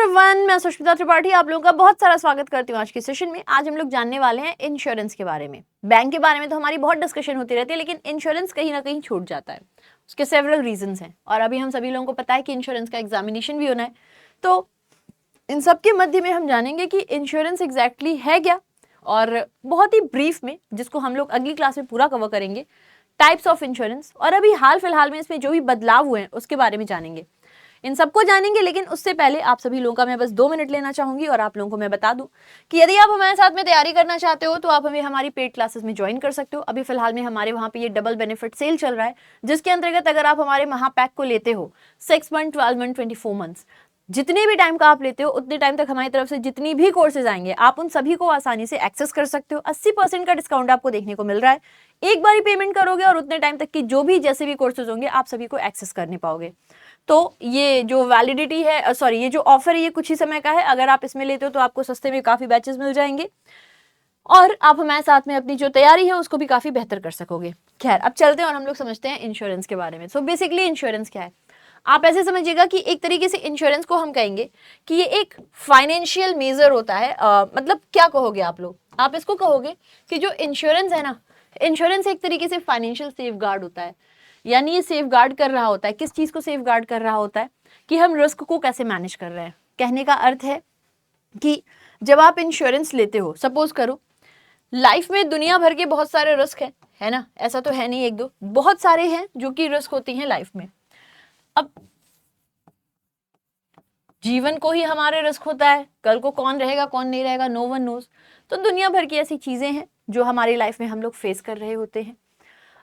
Everyone, मैं सुष्मिता त्रिपाठी आप लोगों का बहुत सारा स्वागत करती हूँ आज के सेशन में। आज हम लोग जानने वाले हैं इंश्योरेंस के बारे में। बैंक के बारे में तो हमारी बहुत डिस्कशन होती रहती है, लेकिन इंश्योरेंस कहीं ना कहीं छूट जाता है। उसके सेवरल रीजंस हैं और अभी हम सभी लोगों को पता है कि इंश्योरेंस का एग्जामिनेशन भी होना है। तो इन सब के मध्य में हम जानेंगे कि इंश्योरेंस एग्जैक्टली है क्या, और बहुत ही ब्रीफ में, जिसको हम लोग अगली क्लास में पूरा कवर करेंगे, टाइप्स ऑफ इंश्योरेंस, और अभी हाल फिलहाल में इसमें जो भी बदलाव हुए हैं उसके बारे में जानेंगे। इन सबको जानेंगे, लेकिन उससे पहले आप सभी लोगों का मैं बस 2 मिनट लेना चाहूंगी और आप लोगों को मैं बता दूं कि यदि आप हमारे साथ में तैयारी करना चाहते हो तो आप हमें हमारी पेड क्लासेस में ज्वाइन कर सकते हो। अभी फिलहाल में हमारे वहाँ पे ये डबल बेनिफिट सेल चल रहा है, जिसके अंतर्गत अगर आप हमारे महापैक को लेते हो 6 मंथ, 12 मंथ, 24 मंथ्स, जितने भी टाइम का आप लेते हो उतने टाइम तक हमारी तरफ से जितनी भी कोर्सेज आएंगे आप उन सभी को आसानी से एक्सेस कर सकते हो। 80% का डिस्काउंट आपको देखने को मिल रहा है। एक बार ही पेमेंट करोगे और उतने टाइम तक की जो भी जैसे भी कोर्सेज होंगे आप सभी को एक्सेस करने पाओगे। तो ये जो वैलिडिटी है, ये जो ऑफर है, ये कुछ ही समय का है। अगर आप इसमें लेते हो तो आपको सस्ते में काफी बैचेस मिल जाएंगे और आप हमारे साथ में अपनी जो तैयारी है उसको भी काफी बेहतर कर सकोगे। खैर, अब चलते हैं और हम लोग समझते हैं इंश्योरेंस के बारे में। सो बेसिकली इंश्योरेंस क्या है, आप ऐसे समझिएगा कि एक तरीके से इंश्योरेंस को हम कहेंगे कि ये एक फाइनेंशियल मेजर होता है। मतलब क्या कहोगे आप लोग, आप इसको कहोगे कि जो इंश्योरेंस है ना, इंश्योरेंस एक तरीके से फाइनेंशियल सेफगार्ड होता है। यानी ये सेफगार्ड कर रहा होता है, किस चीज को सेफगार्ड कर रहा होता है कि हम रिस्क को कैसे मैनेज कर रहे हैं। कहने का अर्थ है कि जब आप इंश्योरेंस लेते हो, सपोज करो लाइफ में दुनिया भर के बहुत सारे रिस्क हैं, है ना, ऐसा तो है नहीं एक दो, बहुत सारे हैं जो कि रिस्क होती हैं लाइफ में। अब जीवन को ही हमारे रिस्क होता है, कल को कौन रहेगा कौन नहीं रहेगा, नो वन नोज। तो दुनिया भर की ऐसी चीजें हैं जो हमारी लाइफ में हम लोग फेस कर रहे होते हैं।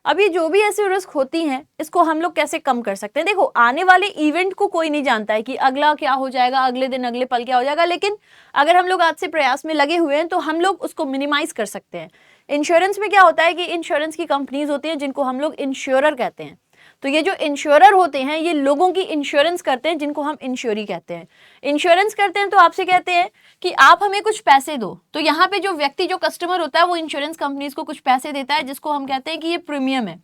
अब ये जो भी ऐसी रिस्क होती हैं, इसको हम लोग कैसे कम कर सकते हैं। देखो, आने वाले इवेंट को कोई नहीं जानता है कि अगला क्या हो जाएगा, अगले दिन अगले पल क्या हो जाएगा, लेकिन अगर हम लोग आज से प्रयास में लगे हुए हैं तो हम लोग उसको मिनिमाइज कर सकते हैं। इंश्योरेंस में क्या होता है कि इंश्योरेंस की कंपनीज होती हैं जिनको हम लोग इंश्योरर कहते हैं। तो ये जो इंश्योरर होते हैं ये लोगों की इंश्योरेंस करते हैं, जिनको हम इंश्योरी कहते हैं। इंश्योरेंस करते हैं तो आपसे कहते हैं कि आप हमें कुछ पैसे दो। तो यहाँ पे जो व्यक्ति, जो कस्टमर होता है, वो इंश्योरेंस कंपनीज को कुछ पैसे देता है, जिसको हम कहते हैं कि ये प्रीमियम है।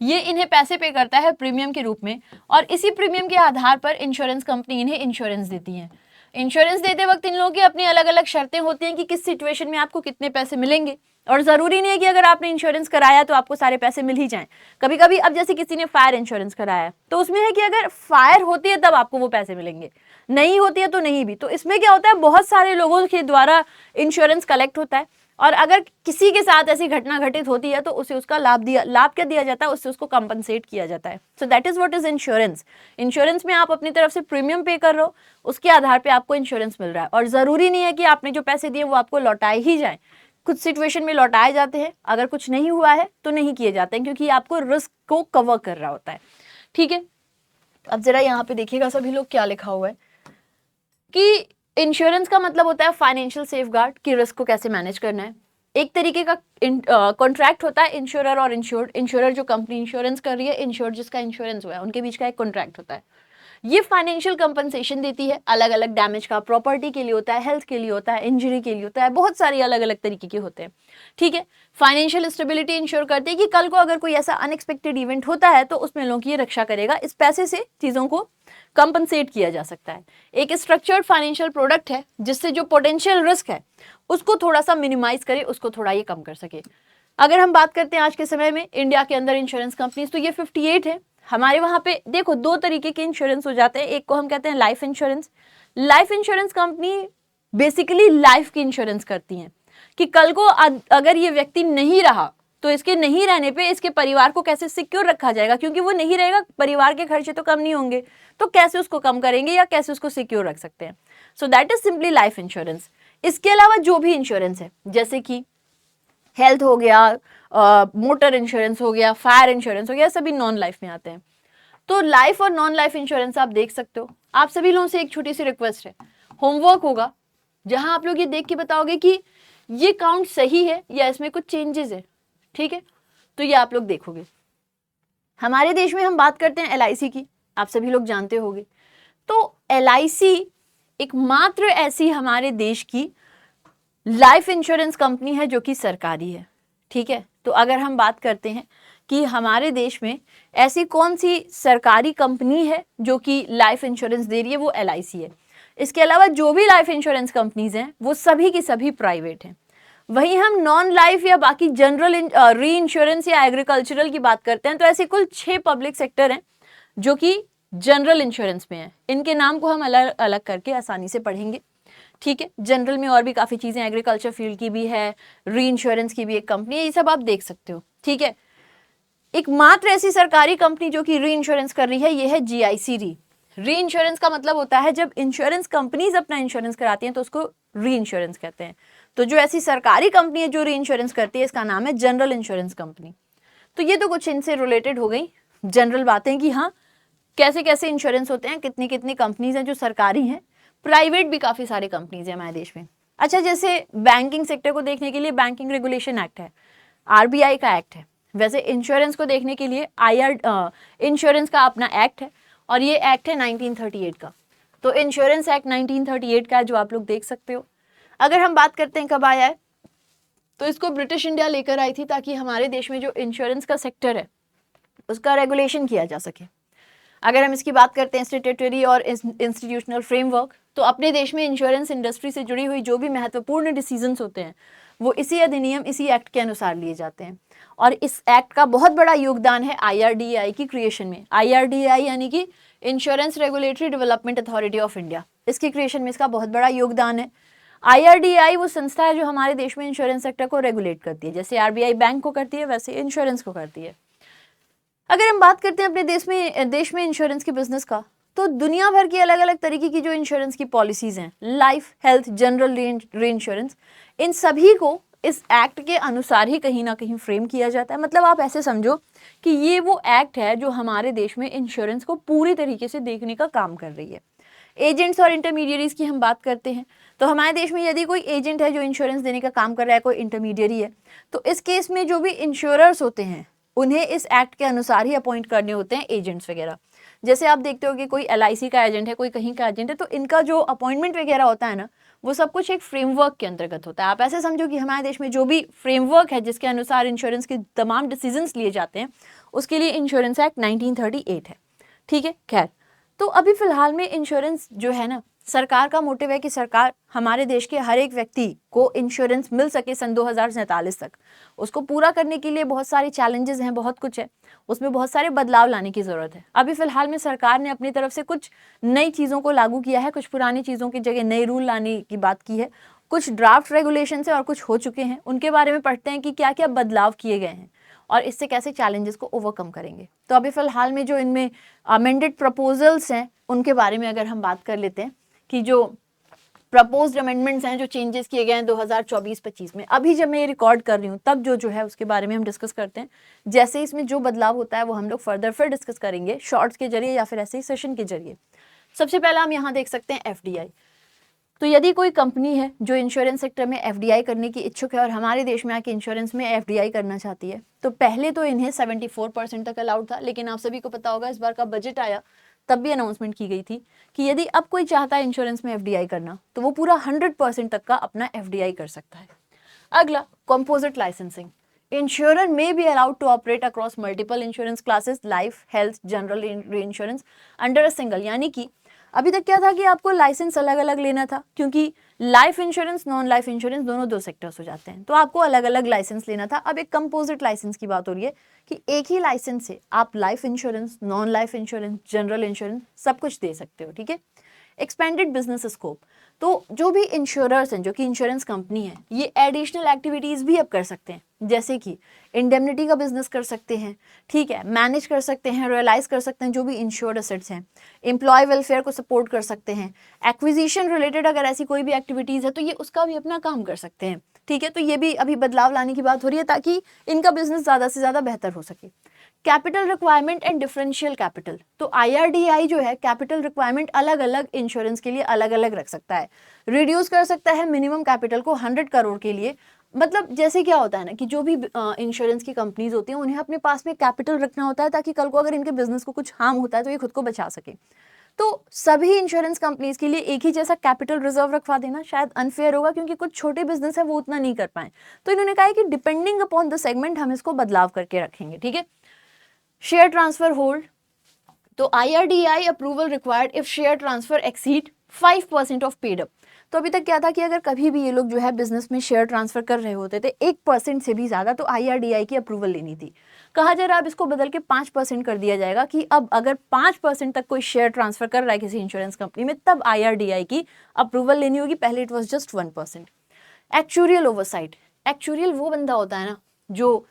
ये इन्हें पैसे पे करता है प्रीमियम के रूप में, और इसी प्रीमियम के आधार पर इंश्योरेंस कंपनी इन्हें इंश्योरेंस देती है। इंश्योरेंस देते वक्त इन लोगों की अपनी अलग अलग शर्तें होती हैं कि किस सिचुएशन में आपको कितने पैसे मिलेंगे, और जरूरी नहीं है कि अगर आपने इंश्योरेंस कराया तो आपको सारे पैसे मिल ही जाएं। कभी कभी, अब जैसे किसी ने फायर इंश्योरेंस कराया तो उसमें है कि अगर फायर होती है तब आपको वो पैसे मिलेंगे, नहीं होती है तो नहीं भी। तो इसमें क्या होता है, बहुत सारे लोगों के द्वारा इंश्योरेंस कलेक्ट होता है, और अगर किसी के साथ ऐसी घटना घटित होती है तो उसे उसका लाभ क्या दिया जाता है, उससे उसको कंपनसेट किया जाता है। So that is what is insurance. Insurance में आप अपनी तरफ से प्रीमियम पे कर रहे हो, उसके आधार पे आपको इंश्योरेंस मिल रहा है, और जरूरी नहीं है कि आपने जो पैसे दिए वो आपको लौटाए ही जाए। कुछ सिचुएशन में लौटाए जाते हैं, अगर कुछ नहीं हुआ है तो नहीं किए जाते हैं, क्योंकि आपको रिस्क को कवर कर रहा होता है। ठीक है, अब जरा यहाँ पे देखिएगा सभी लोग, क्या लिखा हुआ है कि इंश्योरेंस का मतलब होता है फाइनेंशियल सेफगार्ड, कि रिस्क को कैसे मैनेज करना है। एक तरीके का कॉन्ट्रैक्ट होता है इंश्योरर और इंश्योर्ड। इंश्योरर जो कंपनी इंश्योरेंस कर रही है, इंश्योर्ड जिसका इंश्योरेंस हुआ है, उनके बीच का एक कॉन्ट्रैक्ट होता है। ये फाइनेंशियल कंपनसेशन देती है अलग अलग डैमेज का। प्रॉपर्टी के लिए होता है, हेल्थ के लिए होता है, इंजरी के लिए होता है, बहुत सारी अलग अलग तरीके के होते हैं। ठीक है, फाइनेंशियल स्टेबिलिटी इंश्योर करती है कि कल को अगर कोई ऐसा अनएक्सपेक्टेड इवेंट होता है तो उसमें लोगों की रक्षा करेगा, इस पैसे से चीजों को कंपनसेट किया जा सकता है। एक स्ट्रक्चर्ड फाइनेंशियल प्रोडक्ट है जिससे जो पोटेंशियल रिस्क है उसको थोड़ा सा मिनिमाइज करे, उसको थोड़ा ये कम कर सके। अगर हम बात करते हैं आज के समय में इंडिया के अंदर इंश्योरेंस कंपनीज, तो ये 58 है। हमारे वहां पे देखो 2 तरीके के इंश्योरेंस हो जाते हैं। एक को हम कहते हैं life insurance. Life insurance company basically life की इंश्योरेंस करती हैं कि कल को अगर ये व्यक्ति नहीं रहा तो इसके नहीं रहने पे इसके परिवार को कैसे सिक्योर रखा जाएगा, क्योंकि वो नहीं रहेगा, परिवार के खर्चे तो कम नहीं होंगे, तो कैसे उसको कम करेंगे या कैसे उसको सिक्योर रख सकते हैं। So that is simply life insurance. इसके अलावा जो भी इंश्योरेंस है, जैसे कि हेल्थ हो गया, मोटर इंश्योरेंस हो गया, फायर इंश्योरेंस हो गया, सभी नॉन लाइफ में आते हैं। तो लाइफ और नॉन लाइफ इंश्योरेंस आप देख सकते हो। आप सभी लोगों से एक छोटी सी रिक्वेस्ट है, होमवर्क होगा जहां आप लोग ये देख के बताओगे कि ये काउंट सही है या इसमें कुछ चेंजेस है। ठीक है, तो ये आप लोग देखोगे। हमारे देश में हम बात करते हैं LIC की, आप सभी लोग जानते होंगे। तो LIC एकमात्र ऐसी हमारे देश की लाइफ इंश्योरेंस कंपनी है जो कि सरकारी है। ठीक है, तो अगर हम बात करते हैं कि हमारे देश में ऐसी कौन सी सरकारी कंपनी है जो कि लाइफ इंश्योरेंस दे रही है, वो LIC है। इसके अलावा जो भी लाइफ इंश्योरेंस कंपनीज हैं वो सभी की सभी प्राइवेट हैं। वहीं हम नॉन लाइफ या बाकी जनरल री इंश्योरेंस या एग्रीकल्चरल की बात करते हैं तो ऐसे कुल 6 पब्लिक सेक्टर हैं जो कि जनरल इंश्योरेंस में है। इनके नाम को हम अलग अलग करके आसानी से पढ़ेंगे, ठीक है। जनरल में और भी काफ़ी चीज़ें, एग्रीकल्चर फील्ड की भी है, री इंश्योरेंस की भी एक कंपनी है, ये सब आप देख सकते हो, ठीक है। एकमात्र ऐसी सरकारी कंपनी जो कि री इंश्योरेंस कर रही है ये है GIC री। री इंश्योरेंस का मतलब होता है जब इंश्योरेंस कंपनीज अपना इंश्योरेंस कराती हैं तो उसको री इंश्योरेंस कहते हैं। तो जो ऐसी सरकारी कंपनी है जो री इंश्योरेंस करती है इसका नाम है जनरल इंश्योरेंस कंपनी। तो ये तो कुछ इनसे रिलेटेड हो गई जनरल बातें कि हाँ कैसे कैसे इंश्योरेंस होते हैं, कितनी कितनी कंपनीज हैं जो सरकारी हैं, प्राइवेट भी काफ़ी सारे कंपनीज हैं हमारे देश में। अच्छा, जैसे बैंकिंग सेक्टर को देखने के लिए बैंकिंग रेगुलेशन एक्ट है, RBI का एक्ट है। वैसे इंश्योरेंस को देखने के लिए इंश्योरेंस का अपना एक्ट है और ये एक्ट है 1938 का। तो इंश्योरेंस एक्ट 1938 का है जो आप लोग देख सकते हो। अगर हम बात करते हैं कब आया है तो इसको ब्रिटिश इंडिया लेकर आई थी ताकि हमारे देश में जो इंश्योरेंस का सेक्टर है उसका रेगुलेशन किया जा सके। अगर हम इसकी बात करते हैं स्टैट्यूटरी और इंस्टीट्यूशनल फ्रेमवर्क, तो अपने देश में इंश्योरेंस इंडस्ट्री से जुड़ी हुई जो भी महत्वपूर्ण डिसीजंस होते हैं वो इसी अधिनियम, इसी एक्ट के अनुसार लिए जाते हैं। और इस एक्ट का बहुत बड़ा योगदान है IRDAI की क्रिएशन में। IRDAI यानी कि insurance regulatory development authority of India, इसकी क्रिएशन में इसका बहुत बड़ा योगदान है। IRDAI वो संस्था है जो हमारे देश में इंश्योरेंस सेक्टर को रेगुलेट करती है, जैसे RBI बैंक को करती है वैसे इंश्योरेंस को करती है। अगर हम बात करते हैं अपने देश में इंश्योरेंस के बिजनेस का, तो दुनिया भर की अलग अलग तरीके की जो इंश्योरेंस की पॉलिसीज हैं, लाइफ, हेल्थ, जनरल री इंश्योरेंस, इन सभी को इस एक्ट के अनुसार ही कहीं ना कहीं फ्रेम किया जाता है। मतलब आप ऐसे समझो कि ये वो एक्ट है जो हमारे देश में इंश्योरेंस को पूरी तरीके से देखने का काम कर रही है। एजेंट्स और इंटरमीडियरीज की हम बात करते हैं तो हमारे देश में यदि कोई एजेंट है जो इंश्योरेंस देने का काम कर रहा है, कोई इंटरमीडियरी है, तो इस केस में जो भी इंश्योरर्स होते हैं उन्हें इस एक्ट के अनुसार ही अपॉइंट करने होते हैं एजेंट्स वगैरह। जैसे आप देखते हो कि कोई LIC का एजेंट है, कोई कहीं का एजेंट है, तो इनका जो अपॉइंटमेंट वगैरह होता है ना, वो सब कुछ एक फ्रेमवर्क के अंतर्गत होता है। आप ऐसे समझो कि हमारे देश में जो भी फ्रेमवर्क है जिसके अनुसार इंश्योरेंस के तमाम डिसीजंस लिए जाते हैं, उसके लिए इंश्योरेंस एक्ट 1938 है, ठीक है। खैर, तो अभी फिलहाल में इंश्योरेंस जो है ना, सरकार का मोटिव है कि सरकार हमारे देश के हर एक व्यक्ति को इंश्योरेंस मिल सके सन 2047 तक। उसको पूरा करने के लिए बहुत सारे चैलेंजेस हैं, बहुत कुछ है, उसमें बहुत सारे बदलाव लाने की ज़रूरत है। अभी फिलहाल में सरकार ने अपनी तरफ से कुछ नई चीज़ों को लागू किया है, कुछ पुरानी चीज़ों की जगह नए रूल लाने की बात की है, कुछ ड्राफ्ट रेगुलेशन है और कुछ हो चुके हैं। उनके बारे में पढ़ते हैं कि क्या क्या बदलाव किए गए हैं और इससे कैसे चैलेंजेस को ओवरकम करेंगे। तो अभी फिलहाल में जो इनमें अमेंडेड प्रपोजल्स हैं उनके बारे में अगर हम बात कर लेते हैं कि जो प्रपोज्ड अमेंडमेंट्स हैं, जो चेंजेस किए गए हैं 2024-25 में, अभी जब मैं ये रिकॉर्ड कर रही हूँ तब जो है उसके बारे में हम डिस्कस करते हैं। जैसे इसमें जो बदलाव होता है वो हम लोग फर्दर फिर डिस्कस करेंगे शॉर्ट्स के जरिए या फिर ऐसे ही सेशन के जरिए। सबसे पहला हम यहाँ देख सकते हैं FDI। तो यदि कोई कंपनी है जो इंश्योरेंस सेक्टर में FDI करने की इच्छुक है और हमारे देश में आके इंश्योरेंस में FDI करना चाहती है, तो पहले तो इन्हें 74% तक अलाउड था, लेकिन आप सभी को पता होगा इस बार का बजट आया तब भी अनाउंसमेंट की गई थी कि यदि अब कोई चाहता है इंश्योरेंस में FDI करना तो वो पूरा 100% तक का अपना FDI कर सकता है। अगला, composite licensing. Insurer may be allowed to operate across multiple insurance classes, life, health, general reinsurance under a single, यानी कि अभी तक क्या था कि आपको लाइसेंस अलग अलग लेना था, क्योंकि life insurance, non life insurance दोनों दो सेक्टर्स हो जाते हैं, तो आपको अलग अलग लाइसेंस लेना था। अब एक कंपोजिट लाइसेंस की बात हो रही है कि एक ही लाइसेंस से आप life insurance, non life insurance, general insurance सब कुछ दे सकते हो, ठीक है। एक्सपेंडेड बिजनेस स्कोप, तो जो भी इंश्योरर्स हैं, जो कि इंश्योरेंस कंपनी है, ये एडिशनल एक्टिविटीज़ भी अब कर सकते हैं, जैसे कि इंडेमनिटी का बिजनेस कर सकते हैं, ठीक है, मैनेज कर सकते हैं, रियलाइज कर सकते हैं जो भी इंश्योर्ड एसेट्स हैं, एम्प्लॉय वेलफेयर को सपोर्ट कर सकते हैं, एक्विजिशन रिलेटेड अगर ऐसी कोई भी एक्टिविटीज़ है तो ये उसका भी अपना काम कर सकते हैं, ठीक है। तो ये भी अभी बदलाव लाने की बात हो रही है ताकि इनका बिजनेस ज़्यादा से ज़्यादा बेहतर हो सके। Capital requirement and differential capital, तो IRDAI जो है कैपिटल रिक्वायरमेंट अलग अलग इंश्योरेंस के लिए अलग अलग रख सकता है, रिड्यूस कर सकता है मिनिमम कैपिटल को 100 करोड़ के लिए। मतलब जैसे क्या होता है ना कि जो भी इंश्योरेंस की कंपनीज होती हैं उन्हें अपने पास में कैपिटल रखना होता है ताकि कल को अगर इनके बिजनेस को कुछ हार्म होता है तो ये खुद को बचा सके। तो सभी इंश्योरेंस कंपनीज के लिए एक ही जैसा कैपिटल रिजर्व रखवा देना शायद अनफेयर होगा, क्योंकि कुछ छोटे बिजनेस है वो उतना नहीं कर पाए, तो इन्होंने कहा है कि डिपेंडिंग अपॉन द सेगमेंट हम इसको बदलाव करके रखेंगे, ठीक है। शेयर ट्रांसफर होल्ड, तो IRDAI approval required if share transfer exceed 5% of paid up. तो अभी तक क्या था कि अगर कभी भी ये लोग जो है बिजनेस में शेयर ट्रांसफर कर रहे होते थे 1% से भी ज्यादा, तो IRDAI की अप्रूवल लेनी थी। कहा जा रहा है अब इसको बदल के 5% कर दिया जाएगा कि अब अगर 5% तक कोई शेयर ट्रांसफर कर रहा है किसी इंश्योरेंस कंपनी में तब IRDAI की अप्रूवल लेनी होगी, पहले it was just 1%। Actuarial oversight, actuarial वो बंदा होता है ना जो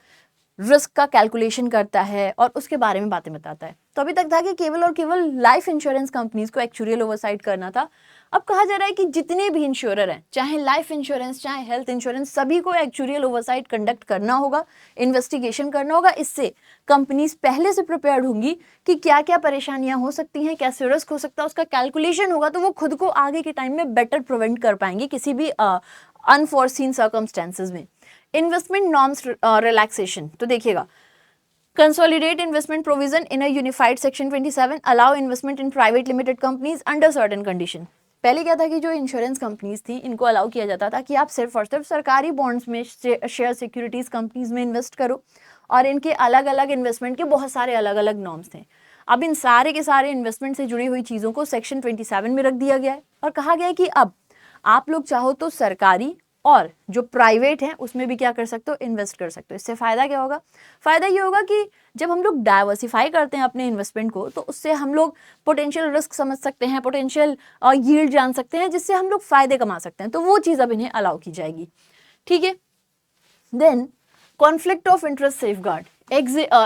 रिस्क का कैलकुलेशन करता है और उसके बारे में बातें बताता है। तो अभी तक था कि केवल और केवल लाइफ इंश्योरेंस कंपनीज को एक्चुरियल ओवरसाइट करना था। अब कहा जा रहा है कि जितने भी इंश्योरर हैं, चाहे लाइफ इंश्योरेंस चाहे हेल्थ इंश्योरेंस, सभी को एक्चुरियल ओवरसाइट कंडक्ट करना होगा, इन्वेस्टिगेशन करना होगा। इससे कंपनीज पहले से प्रिपेयर्ड होंगी कि क्या क्या परेशानियां हो सकती हैं, कैसे रिस्क हो सकता है, उसका कैलकुलेशन होगा, तो वो खुद को आगे के टाइम में बेटर प्रिवेंट कर पाएंगे किसी भी अनफोर्सीन सर्कमस्टेंसेज में। इन्वेस्टमेंट नॉर्म्स रिलैक्सेशन, तो देखिएगा consolidate investment provision in a unified section 27 allow investment in private limited companies under certain condition. पहले क्या था कि जो इंश्योरेंस कंपनीज थी इनको अलाउ किया जाता था कि आप सिर्फ और सिर्फ सरकारी बॉन्ड्स में, शेयर सिक्योरिटीज कंपनीज में इन्वेस्ट करो, और इनके अलग अलग इन्वेस्टमेंट के बहुत सारे अलग अलग नॉर्म्स थे। अब इन सारे के सारे इन्वेस्टमेंट से जुड़ी हुई चीज़ों को सेक्शन 27 में रख दिया गया है और कहा गया है कि अब आप लोग चाहो तो सरकारी और जो प्राइवेट है उसमें भी क्या कर सकते हो, इन्वेस्ट कर सकते हो। इससे फायदा क्या होगा, फायदा ये होगा कि जब हम लोग डाइवर्सिफाई करते हैं अपने इन्वेस्टमेंट को तो उससे हम लोग पोटेंशियल रिस्क समझ सकते हैं, पोटेंशियल यील्ड जान सकते हैं, जिससे हम लोग फायदे कमा सकते हैं। तो वो चीज़ अब इन्हें अलाउ की जाएगी, ठीक है। Then conflict of interest safeguard,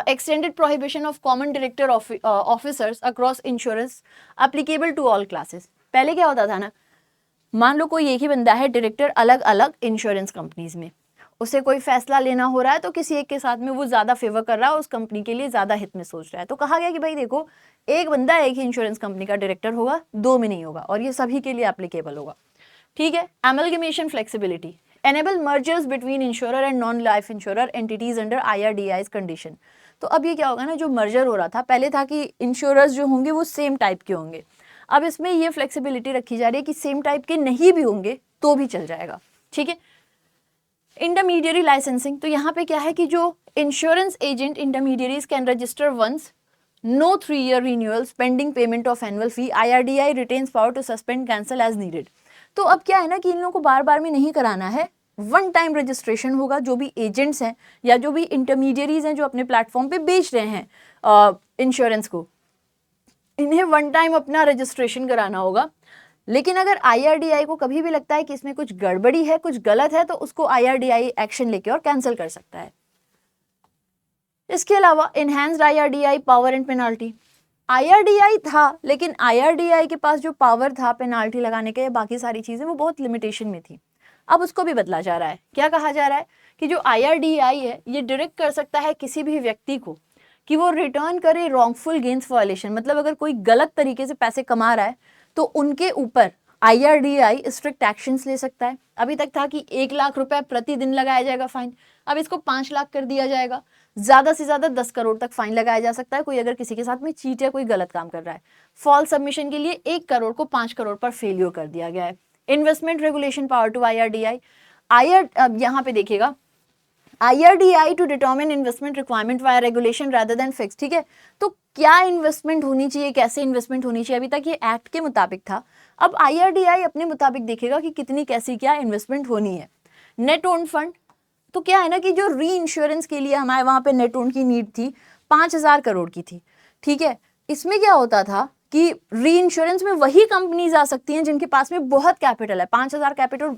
extended prohibition of common director officers across insurance applicable to all classes। पहले क्या होता था ना, मान लो कोई एक ही बंदा है डायरेक्टर अलग अलग इंश्योरेंस कंपनीज में, उसे कोई फैसला लेना हो रहा है तो किसी एक के साथ में वो ज्यादा फेवर कर रहा है, उस कंपनी के लिए ज्यादा हित में सोच रहा है। तो कहा गया कि भाई देखो, एक बंदा एक ही इंश्योरेंस कंपनी का डायरेक्टर होगा, दो में नहीं होगा, और ये सभी के लिए एप्लीकेबल होगा, ठीक है। Amalgamation flexibility, enable mergers between insurer and non life insurer entities under IRDAI's condition। तो अब ये क्या होगा ना, जो मर्जर हो रहा था, पहले था कि इंश्योरर्स जो होंगे वो सेम टाइप के होंगे, अब इसमें ये फ्लेक्सिबिलिटी रखी जा रही है कि सेम टाइप के नहीं भी होंगे तो भी चल जाएगा, ठीक है। इंटरमीडियरी लाइसेंसिंग, तो यहाँ पे क्या है कि जो insurance agent intermediaries can register once, no 3 year renewals pending payment of annual fee, IRDAI retains power to suspend cancel as needed. तो अब क्या है ना कि इन लोगों को बार बार में नहीं कराना है, वन टाइम रजिस्ट्रेशन होगा। जो भी एजेंट्स हैं या जो भी इंटरमीडियरीज हैं जो अपने प्लेटफॉर्म पे बेच रहे हैं इंश्योरेंस को, इन्हें वन टाइम अपना रजिस्ट्रेशन कराना होगा। लेकिन अगर IRDAI को कभी भी लगता है कि इसमें कुछ गड़बड़ी है, कुछ गलत है, तो उसको IRDAI एक्शन लेके और कैंसिल कर सकता है। इसके अलावा enhanced IRDAI power and penalty, IRDAI था लेकिन IRDAI के पास जो पावर था पेनाल्टी लगाने के, बाकी सारी चीजें वो बहुत लिमिटेशन में थी। अब उसको भी बदला जा रहा है। क्या कहा जा रहा है कि जो IRDAI है ये डायरेक्ट कर सकता है किसी भी व्यक्ति को कि वो रिटर्न करे रॉन्गफुल गेन्स वायलेशन, मतलब अगर कोई गलत तरीके से पैसे कमा रहा है तो उनके ऊपर IRDAI स्ट्रिक्ट एक्शंस ले सकता है। अभी तक था कि 1 लाख रुपए प्रतिदिन लगाया जाएगा फाइन, अब इसको 5 लाख कर दिया जाएगा। ज्यादा से ज्यादा 10 करोड़ तक फाइन लगाया जा सकता है कोई अगर किसी के साथ में चीट या कोई गलत काम कर रहा है। फॉल्स सबमिशन के लिए 1 करोड़ को 5 करोड़ पर फेलियर कर दिया गया है। Investment regulation power to IRDAI, यहाँ पे देखिएगा IRDAI to determine investment requirement via regulation rather than fix, ठीक है। तो क्या इन्वेस्टमेंट होनी चाहिए, कैसे इन्वेस्टमेंट होनी चाहिए, अभी तक ये एक्ट के मुताबिक था। अब IRDAI अपने मुताबिक देखेगा कि कितनी कैसी क्या इन्वेस्टमेंट होनी है। नेट ओन फंड, तो क्या है ना कि जो री इंश्योरेंस के लिए हमारे वहां पे नेट ओन की नीड थी 5000 करोड़ की थी, ठीक है। इसमें क्या होता था कि री इंश्योरेंस में वही कंपनीज आ सकती हैं जिनके पास में बहुत कैपिटल है, 5000 कैपिटल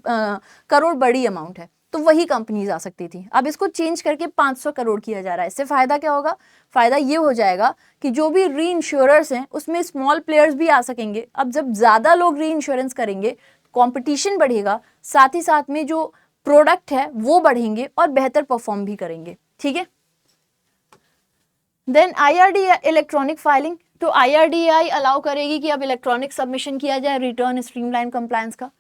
करोड़ बड़ी अमाउंट है, तो वही कंपनीज आ सकती थी। अब इसको चेंज करके 500 करोड़ किया जा रहा है। इससे फायदा क्या होगा, फायदा ये हो जाएगा कि जो भी री इंश्योरर्स हैं उसमें स्मॉल प्लेयर्स भी आ सकेंगे। अब जब ज्यादा लोग री इंश्योरेंस करेंगे कंपटीशन बढ़ेगा, साथ ही साथ में जो प्रोडक्ट है वो बढ़ेंगे और बेहतर परफॉर्म भी करेंगे, ठीक है। देन IRDAI इलेक्ट्रॉनिक फाइलिंग, तो IRDAI अलाउ करेगी कि अब इलेक्ट्रॉनिक सबमिशन किया जाए रिटर्न स्ट्रीमलाइन कंप्लायंस का।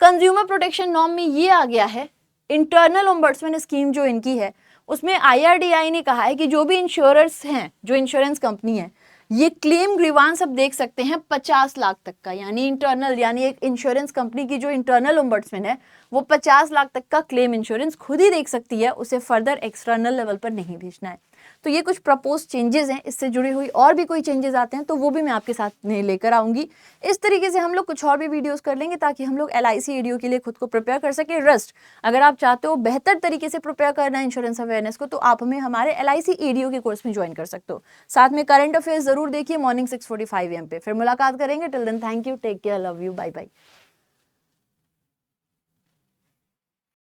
कंज्यूमर प्रोटेक्शन नॉर्म में ये आ गया है, इंटरनल ओम्बड्समैन स्कीम जो इनकी है उसमें IRDAI ने कहा है कि जो भी इंश्योरर्स हैं, जो इंश्योरेंस कंपनी है, ये क्लेम ग्रीवांस अब देख सकते हैं 50 लाख तक का, यानी इंटरनल, यानी एक इंश्योरेंस कंपनी की जो इंटरनल ओम्बड्समैन है वो 50 लाख तक का क्लेम इंश्योरेंस खुद ही देख सकती है, उसे फर्दर एक्सटर्नल लेवल पर नहीं भेजना है। तो ये कुछ प्रपोज चेंजेस हैं, इससे जुड़ी हुई और भी कोई चेंजेस आते हैं तो वो भी मैं आपके साथ लेकर आऊँगी। इस तरीके से हम लोग कुछ और भी वीडियोज़ कर लेंगे ताकि हम लोग LIC EDO के लिए खुद को प्रिपेयर कर सकें। रस्ट अगर आप चाहते हो बेहतर तरीके से प्रिपेयर करना है इंश्योरेंस अवेयरनेस को, तो आप हमें हमारे LIC EDO के कोर्स में ज्वाइन कर सकते हो। साथ में करंट अफेयर्स जरूर देखिए मॉर्निंग 6:45 AM पे। फिर मुलाकात करेंगे। Till then thank you, take care, love you, bye bye.